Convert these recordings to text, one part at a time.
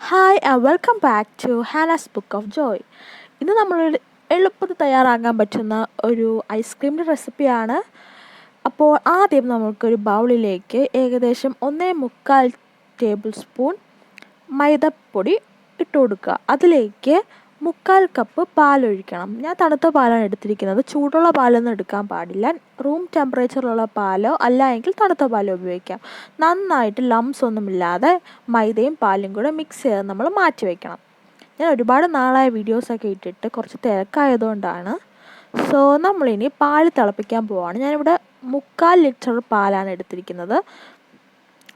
Hi and welcome back to Hana's book of joy. ഇന്ന് നമ്മൾ എളുപ്പത്തിൽ തയ്യാറാക്കാൻ പറ്റുന്ന ഒരു ഐസ്ക്രീമിൻ്റെ റെസിപ്പിയാണ്. അപ്പോൾ ആദ്യം നമുക്കൊരു ബൗളിലേക്ക് ഏകദേശം 1.25 ടേബിൾ സ്പൂൺ മൈദപ്പൊടി ഇട്ട് കൊടുക്കുക. അതിലേക്ക് 1/4 കപ്പ് പാലൊഴിക്കണം. ഞാൻ തണുത്ത പാലാണ് എടുത്തിരിക്കുന്നത്. ചൂടുള്ള പാലൊന്നും എടുക്കാൻ പാടില്ല. റൂം ടെമ്പറേച്ചറിലുള്ള പാലോ അല്ല എങ്കിൽ തണുത്ത പാലോ ഉപയോഗിക്കാം. നന്നായിട്ട് ലംസ് ഒന്നുമില്ലാതെ മൈദയും പാലും കൂടെ മിക്സ് ചെയ്ത് നമ്മൾ മാറ്റി വയ്ക്കണം. ഞാൻ ഒരുപാട് നാളായ വീഡിയോസൊക്കെ ഇട്ടിട്ട് കുറച്ച് തിരക്കായതുകൊണ്ടാണ്. സോ നമ്മളിനി പാൽ തിളപ്പിക്കാൻ പോവുകയാണ്. ഞാനിവിടെ 1/4 ലിറ്റർ പാലാണ് എടുത്തിരിക്കുന്നത്.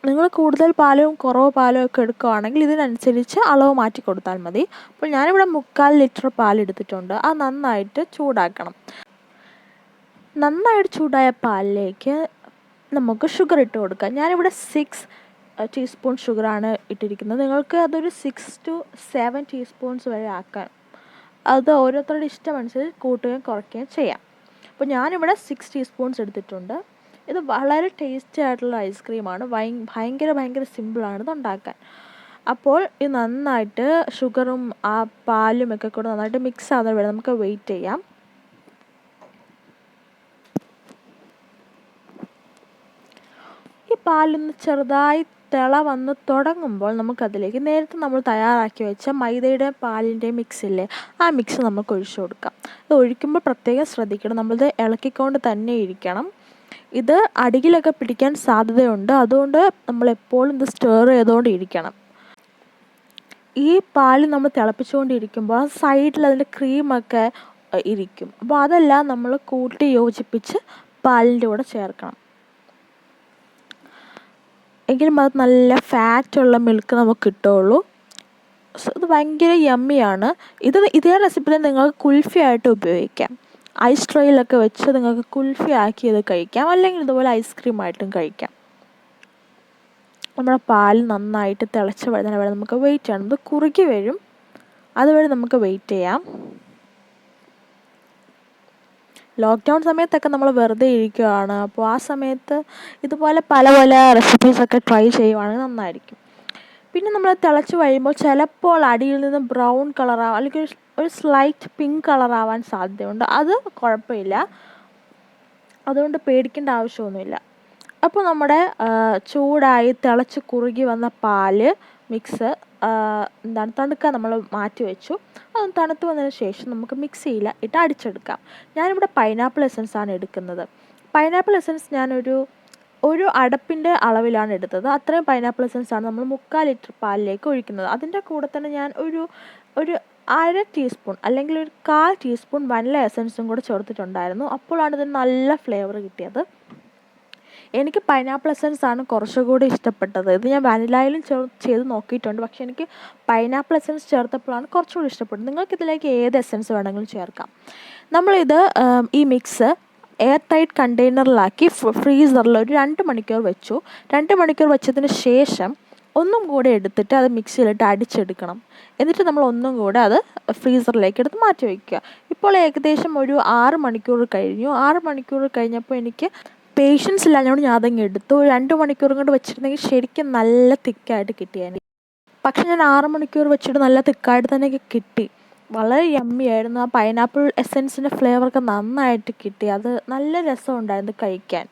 നിങ്ങൾ കൂടുതൽ പാലും കുറവ് പാലും ഒക്കെ എടുക്കുകയാണെങ്കിൽ ഇതിനനുസരിച്ച് അളവ് മാറ്റി കൊടുത്താൽ മതി. അപ്പോൾ ഞാനിവിടെ 1/4 ലിറ്റർ പാൽ എടുത്തിട്ടുണ്ട്. അത് നന്നായിട്ട് ചൂടാക്കണം. നന്നായിട്ട് ചൂടായ പാലിലേക്ക് നമുക്ക് ഷുഗർ ഇട്ട് കൊടുക്കാം. ഞാനിവിടെ 6 ടീസ്പൂൺ ഷുഗറാണ് ഇട്ടിരിക്കുന്നത്. നിങ്ങൾക്ക് അതൊരു 6 to 7 ടീസ്പൂൺസ് വരെ ആക്കാം. അത് ഓരോരുത്തരുടെ ഇഷ്ടമനുസരിച്ച് കൂട്ടുകയും കുറയ്ക്കുകയും ചെയ്യാം. അപ്പോൾ ഞാനിവിടെ 6 ടീസ്പൂൺസ് എടുത്തിട്ടുണ്ട്. ഇത് വളരെ ടേസ്റ്റി ആയിട്ടുള്ള ഐസ്ക്രീമാണ്. ഭയങ്കര സിമ്പിളാണ് ഇത് ഉണ്ടാക്കാൻ. അപ്പോൾ ഇത് നന്നായിട്ട് ഷുഗറും ആ പാലും ഒക്കെ കൂടെ നന്നായിട്ട് മിക്സ് ആകുന്നത് വരെ നമുക്ക് വെയിറ്റ് ചെയ്യാം. ഈ പാലൊന്ന് ചെറുതായി തിള വന്ന് തുടങ്ങുമ്പോൾ നമുക്കതിലേക്ക് നേരത്തെ നമ്മൾ തയ്യാറാക്കി വെച്ച മൈദയുടെ പാലിൻ്റെ മിക്സില്ലേ, ആ മിക്സ് നമുക്ക് ഒഴിച്ചു കൊടുക്കാം. ഇത് ഒഴിക്കുമ്പോൾ പ്രത്യേകം ശ്രദ്ധിക്കണം. നമ്മളിത് ഇളക്കിക്കൊണ്ട് തന്നെ ഇരിക്കണം. ഇത് അടിയിലൊക്കെ പിടിക്കാൻ സാധ്യതയുണ്ട്. അതുകൊണ്ട് നമ്മളെപ്പോഴും ഇത് സ്റ്റർ ചെയ്തുകൊണ്ടിരിക്കണം. ഈ പാല് നമ്മൾ തിളപ്പിച്ചുകൊണ്ടിരിക്കുമ്പോൾ സൈഡിൽ അതിൻ്റെ ക്രീമൊക്കെ ഇരിക്കും. അപ്പോൾ അതെല്ലാം നമ്മൾ കൂട്ടി യോജിപ്പിച്ച് പാലിൻ്റെ കൂടെ ചേർക്കണം. എങ്കിലും അത് നല്ല ഫാറ്റുള്ള മിൽക്ക് നമുക്ക് കിട്ടുള്ളൂ. സോ ഇത് ഭയങ്കര യമ്മിയാണ്. ഇതേ റെസിപ്പി നിങ്ങൾക്ക് കുൽഫി ആയിട്ട് ഉപയോഗിക്കാം. ഐസ് ട്രേയിലൊക്കെ വെച്ച് നിങ്ങൾക്ക് കുൽഫി ആക്കി ഇത് കഴിക്കാം. അല്ലെങ്കിൽ ഇതുപോലെ ഐസ്ക്രീം ആയിട്ടും കഴിക്കാം. നമ്മുടെ പാൽ നന്നായിട്ട് തിളച്ച് വരുന്ന വരെ നമുക്ക് വെയിറ്റ് ചെയ്യണം. ഇത് കുറുകി വരും, അതുവരെ നമുക്ക് വെയിറ്റ് ചെയ്യാം. ലോക്ക്ഡൗൺ സമയത്തൊക്കെ നമ്മൾ വെറുതെ ഇരിക്കുകയാണ്. അപ്പോൾ ആ സമയത്ത് ഇതുപോലെ പല റെസിപ്പീസൊക്കെ ട്രൈ ചെയ്യുവാണെങ്കിൽ നന്നായിരിക്കും. പിന്നെ നമ്മൾ തിളച്ച് കഴിയുമ്പോൾ ചിലപ്പോൾ അടിയിൽ നിന്ന് ബ്രൗൺ കളറാവാം, അല്ലെങ്കിൽ ഒരു സ്ലൈറ്റ് പിങ്ക് കളറാവാൻ സാധ്യതയുണ്ട്. അത് കുഴപ്പമില്ല, അതുകൊണ്ട് പേടിക്കേണ്ട ആവശ്യമൊന്നുമില്ല. അപ്പോൾ നമ്മുടെ ചൂടായി തിളച്ച് കുറുകി വന്ന പാല് മിക്സ് തണുക്കാൻ നമ്മൾ മാറ്റി വെച്ചു. അത് തണുത്ത് വന്നതിന് ശേഷം നമുക്ക് മിക്സിയിൽ ഇട്ട് അടിച്ചെടുക്കാം. ഞാനിവിടെ പൈനാപ്പിൾ എസൻസ് ആണ് എടുക്കുന്നത്. പൈനാപ്പിൾ എസൻസ് ഒരു അടപ്പിൻ്റെ അളവിലാണ് എടുത്തത്. അത്രയും പൈനാപ്പിൾ എസൻസ് ആണ് നമ്മൾ 1/4 ലിറ്റർ പാലിലേക്ക് ഒഴിക്കുന്നത്. അതിൻ്റെ കൂടെ തന്നെ ഞാൻ ഒരു 1/2 ടീസ്പൂൺ അല്ലെങ്കിൽ ഒരു 1/4 ടീസ്പൂൺ വനില എസൻസും കൂടെ ചേർത്തിട്ടുണ്ടായിരുന്നു. അപ്പോഴാണ് ഇതിന് നല്ല ഫ്ലേവർ കിട്ടിയത്. എനിക്ക് പൈനാപ്പിൾ എസൻസ് ആണ് കുറച്ചുകൂടി ഇഷ്ടപ്പെട്ടത്. ഇത് ഞാൻ വാനിലയിലും ചെയ്ത് നോക്കിയിട്ടുണ്ട്, പക്ഷേ എനിക്ക് പൈനാപ്പിൾ എസൻസ് ചേർത്തപ്പോഴാണ് കുറച്ചുകൂടി ഇഷ്ടപ്പെട്ടത്. നിങ്ങൾക്കിതിലേക്ക് ഏത് എസൻസ് വേണമെങ്കിലും ചേർക്കാം. നമ്മളിത് ഈ മിക്സ് എയർ ടൈറ്റ് കണ്ടെയ്നറിലാക്കി ഫ്രീസറിൽ ഒരു 2 മണിക്കൂർ വെച്ചു. 2 മണിക്കൂർ വെച്ചതിന് ശേഷം ഒന്നും കൂടെ എടുത്തിട്ട് അത് മിക്സിയിലിട്ട് അടിച്ചെടുക്കണം. എന്നിട്ട് നമ്മൾ ഒന്നും കൂടെ അത് ഫ്രീസറിലേക്ക് എടുത്ത് മാറ്റി വയ്ക്കുക. ഇപ്പോൾ ഏകദേശം ഒരു 6 മണിക്കൂർ കഴിഞ്ഞു. 6 മണിക്കൂർ കഴിഞ്ഞപ്പോൾ എനിക്ക് പേഷ്യൻസ് ഇല്ലാഞ്ഞുകൊണ്ട് ഞാൻ അതങ്ങ് എടുത്തു. 2 മണിക്കൂറും കൊണ്ട് വെച്ചിരുന്നെങ്കിൽ ശരിക്കും നല്ല തിക്കായിട്ട് കിട്ടിയാൽ. പക്ഷെ ഞാൻ 6 മണിക്കൂർ വെച്ചിട്ട് നല്ല തിക്കായിട്ട് തന്നെ കിട്ടി. വളരെ യമ്മിയായിരുന്നു. ആ പൈനാപ്പിൾ എസൻസിൻ്റെ ഫ്ലേവറൊക്കെ നന്നായിട്ട് കിട്ടി. അത് നല്ല രസമുണ്ടായിരുന്നു കഴിക്കാൻ.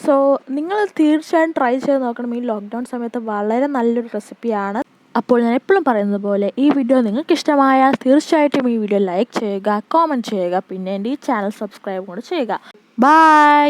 സോ നിങ്ങൾ തീർച്ചയായും ട്രൈ ചെയ്ത് നോക്കണം. ഈ ലോക്ക്ഡൗൺ സമയത്ത് വളരെ നല്ലൊരു റെസിപ്പിയാണ്. അപ്പോൾ ഞാൻ എപ്പോഴും പറയുന്നത് പോലെ ഈ വീഡിയോ നിങ്ങൾക്ക് ഇഷ്ടമായാൽ തീർച്ചയായിട്ടും ഈ വീഡിയോ ലൈക്ക് ചെയ്യുക, കോമെൻറ്റ് ചെയ്യുക, പിന്നെ എൻ്റെ ഈ ചാനൽ സബ്സ്ക്രൈബ് കൂടെ ചെയ്യുക. ബൈ.